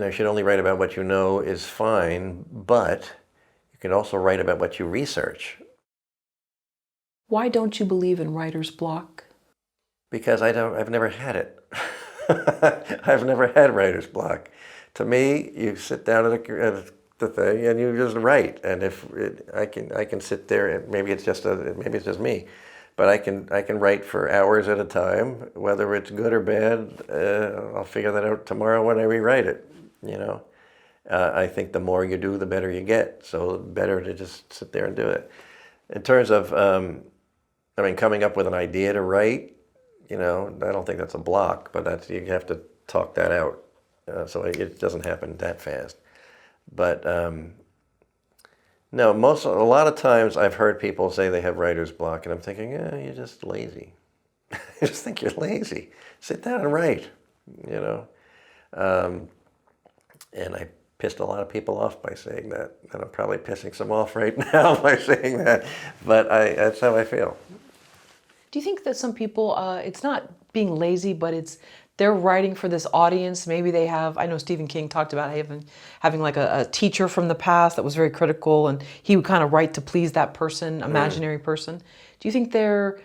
you should only write about what you know is fine, but you can also write about what you research. Why don't you believe in writer's block? Because I've never had it. I've never had writer's block. To me, you sit down at the thing and you just write. And I can sit there, and maybe it's just me, but I can write for hours at a time. Whether it's good or bad, I'll figure that out tomorrow when I rewrite it. I think the more you do, the better you get. So better to just sit there and do it. In terms of, coming up with an idea to write, I don't think that's a block, but you have to talk that out. So it doesn't happen that fast. But no, a lot of times I've heard people say they have writer's block, and I'm thinking, you're just lazy. I just think you're lazy. Sit down and write, And I pissed a lot of people off by saying that, and I'm probably pissing some off right now by saying that, but that's how I feel. Do you think that some people, it's not being lazy, but they're writing for this audience? Maybe they have, I know Stephen King talked about having like a teacher from the past that was very critical, and he would kind of write to please that person, imaginary person. Do you think they're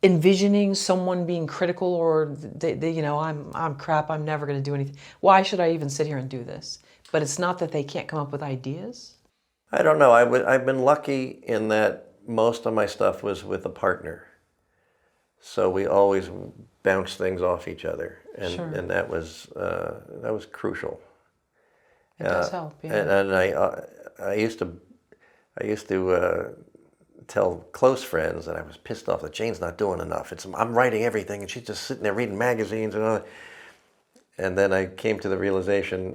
envisioning someone being critical, or I'm crap, I'm never going to do anything. Why should I even sit here and do this? But it's not that they can't come up with ideas. I don't know. I've been lucky in that most of my stuff was with a partner. So we always bounce things off each other, and Sure. and that was crucial. It does help, yeah. And I used to tell close friends that I was pissed off that Jane's not doing enough. I'm writing everything, and she's just sitting there reading magazines and all that. And then I came to the realization,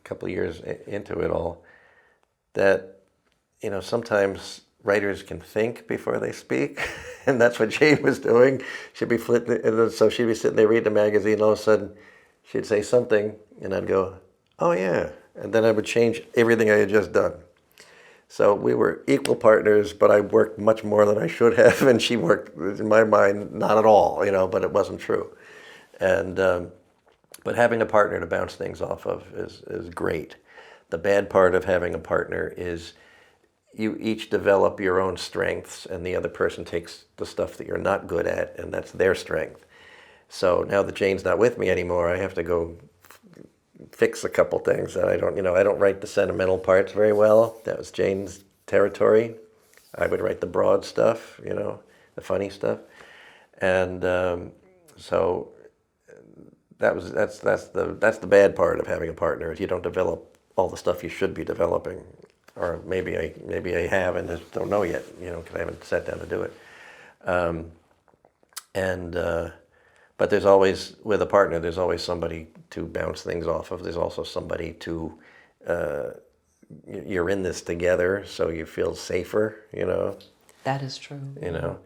couple of years into it all, that sometimes writers can think before they speak, and that's what Jane was doing. She'd be so she'd be sitting there reading a magazine, and all of a sudden she'd say something, and I'd go, "Oh yeah," and then I would change everything I had just done. So we were equal partners, but I worked much more than I should have, and she worked, in my mind, not at all, but it wasn't true. And but having a partner to bounce things off of is great. The bad part of having a partner is you each develop your own strengths, and the other person takes the stuff that you're not good at, and that's their strength. So now that Jane's not with me anymore, I have to go fix a couple things that I don't write the sentimental parts very well. That was Jane's territory. I would write the broad stuff, the funny stuff. And so that's the bad part of having a partner, is you don't develop all the stuff you should be developing. Or maybe I have and just don't know yet, because I haven't sat down to do it. But there's always, with a partner, there's always somebody to bounce things off of. There's also somebody to, you're in this together, so you feel safer, That is true. It's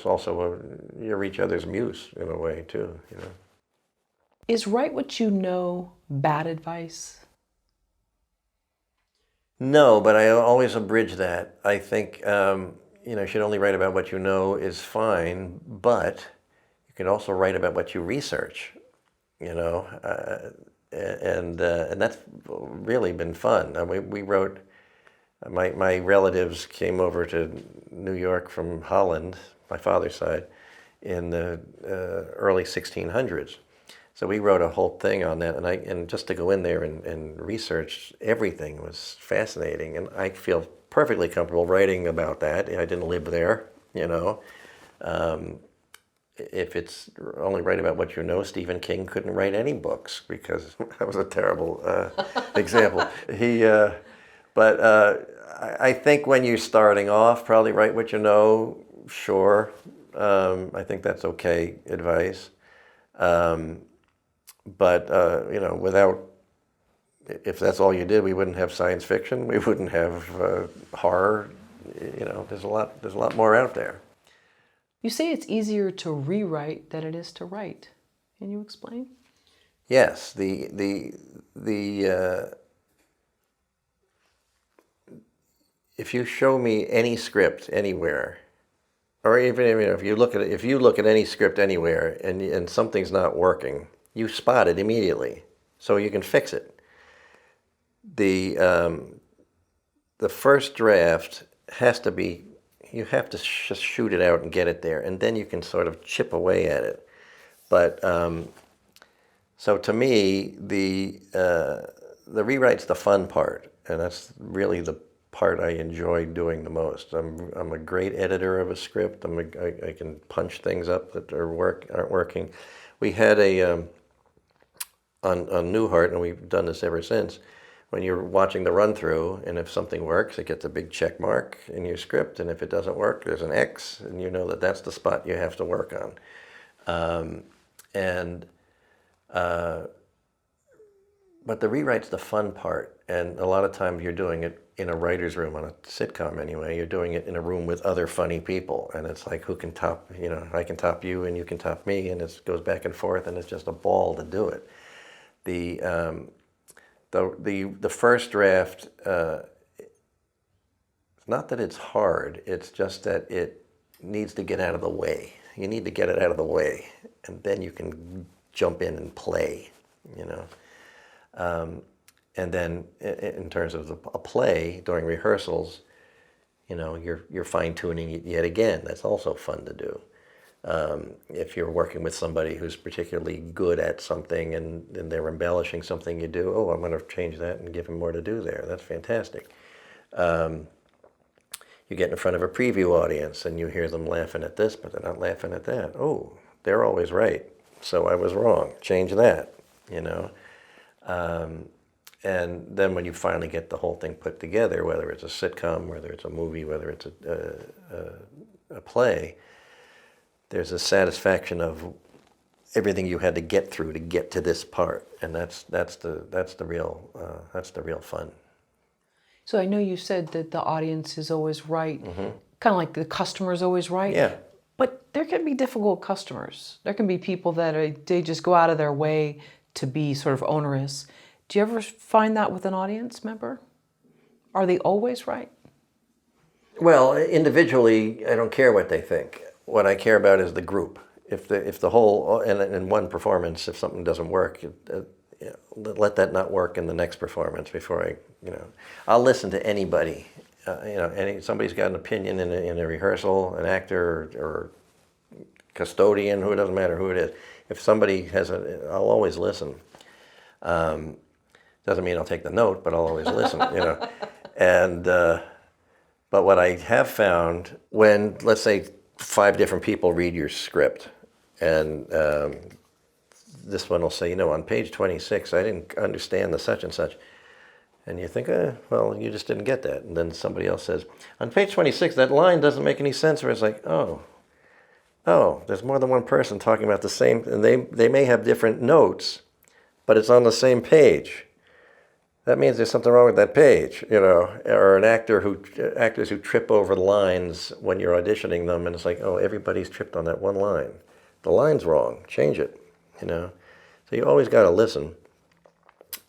also you're each other's muse in a way too, Is write what you know bad advice? No, but I always abridge that. I think, you should only write about what you know is fine, but you can also write about what you research, and that's really been fun. We wrote, my relatives came over to New York from Holland, my father's side, in the early 1600s. So we wrote a whole thing on that, and just to go in there and research everything was fascinating, and I feel perfectly comfortable writing about that. I didn't live there, If it's only write about what you know, Stephen King couldn't write any books, because that was a terrible example. I think when you're starting off, probably write what you know, sure. I think that's okay advice. If that's all you did, we wouldn't have science fiction, we wouldn't have horror. There's a lot more out there. You say it's easier to rewrite than it is to write. Can you explain? Yes, if you show me any script anywhere, or even if you look at any script anywhere and something's not working, you spot it immediately, so you can fix it. The first draft has to be, you have to just shoot it out and get it there, and then you can sort of chip away at it. But so to me, the rewrite's the fun part, and that's really the part I enjoy doing the most. I'm a great editor of a script. I can punch things up that aren't working. We had on Newhart, and we've done this ever since. When you're watching the run through, and if something works, it gets a big check mark in your script, and if it doesn't work, there's an X, and you know that that's the spot you have to work on. But the rewrite's the fun part, and a lot of times you're doing it in a writer's room on a sitcom anyway. You're doing it in a room with other funny people, and it's like, who can top, I can top you and you can top me, and it goes back and forth, and it's just a ball to do it. The first draft, it's not that it's hard, it's just that it needs to get out of the way. You need to get it out of the way, and then you can jump in and play, and then in terms of a play, during rehearsals, you're fine-tuning it yet again. That's also fun to do. If you're working with somebody who's particularly good at something and they're embellishing something you do, I'm going to change that and give him more to do there. That's fantastic. You get in front of a preview audience and you hear them laughing at this, but they're not laughing at that. Oh, they're always right, so I was wrong. Change that, And then when you finally get the whole thing put together, whether it's a sitcom, whether it's a movie, whether it's a play, there's a satisfaction of everything you had to get through to get to this part, and that's the real fun. So I know you said that the audience is always right, kind of like the customer is always right. Yeah. But there can be difficult customers. There can be people that they just go out of their way to be sort of onerous. Do you ever find that with an audience member? Are they always right? Well, individually, I don't care what they think. What I care about is the group. If the whole, and in one performance, if something doesn't work, let that not work in the next performance before I'll listen to anybody. Somebody's got an opinion in a rehearsal, an actor or custodian, who, it doesn't matter who it is. If somebody has I'll always listen. Doesn't mean I'll take the note, but I'll always listen, And, but what I have found, when, let's say, 5 different people read your script, and this one will say, on page 26, I didn't understand the such and such. And you think, well, you just didn't get that. And then somebody else says, on page 26, that line doesn't make any sense. Or it's like, oh, there's more than one person talking about the same, and they may have different notes, but it's on the same page. That means there's something wrong with that page, or an actors who trip over the lines when you're auditioning them, and it's like, everybody's tripped on that one line. The line's wrong. Change it, So you always got to listen.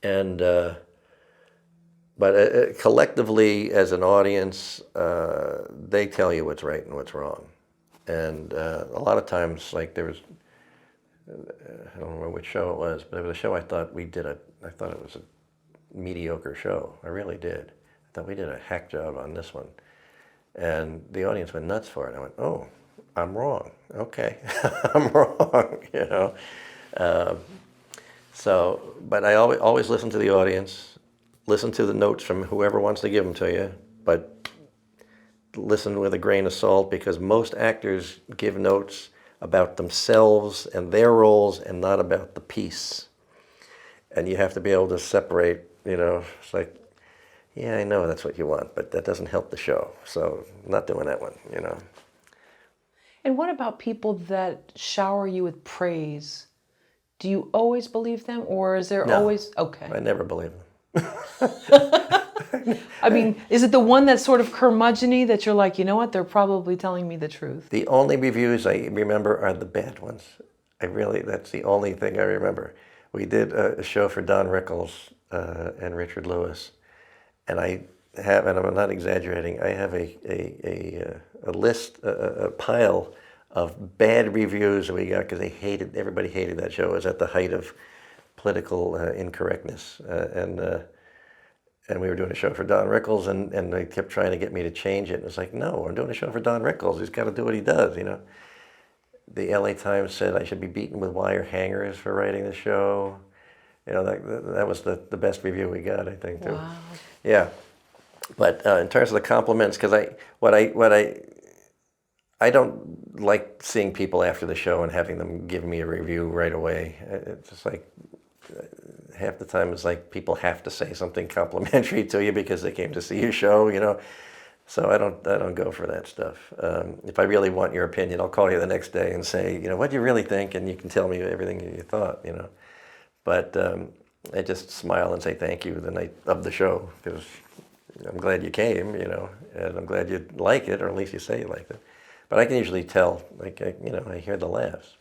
And but collectively, as an audience, they tell you what's right and what's wrong. And a lot of times, like there was, I don't remember which show it was, but it was a show I thought it was a mediocre show. I really did. I thought we did a hack job on this one. And the audience went nuts for it. I went, I'm wrong. Okay, I'm wrong, but I always listen to the audience, listen to the notes from whoever wants to give them to you, but listen with a grain of salt, because most actors give notes about themselves and their roles and not about the piece. And you have to be able to separate, it's like, yeah, I know that's what you want, but that doesn't help the show. So I'm not doing that one, And what about people that shower you with praise? Do you always believe them, or is there always... Okay. I never believe them. I mean, is it the one that's sort of curmudgeon-y that you're like, you know what, they're probably telling me the truth? The only reviews I remember are the bad ones. That's the only thing I remember. We did a show for Don Rickles and Richard Lewis, and have, and I'm not exaggerating, I have a list, a pile of bad reviews that we got because everybody hated that show. It was at the height of political incorrectness, and we were doing a show for Don Rickles, and they kept trying to get me to change it. And it's like, no, I'm doing a show for Don Rickles. He's got to do what he does, you know. The LA Times said I should be beaten with wire hangers for writing the show. You know, that was the best review we got, I think, too. Wow. Yeah. But in terms of the compliments, because I don't like seeing people after the show and having them give me a review right away. It's just like half the time it's like people have to say something complimentary to you because they came to see your show, you know. So I don't go for that stuff. If I really want your opinion, I'll call you the next day and say, you know, what do you really think? And you can tell me everything you thought, you know. But I just smile and say thank you the night of the show because I'm glad you came, you know, and I'm glad you like it, or at least you say you liked it. But I can usually tell, like, you know, I hear the laughs.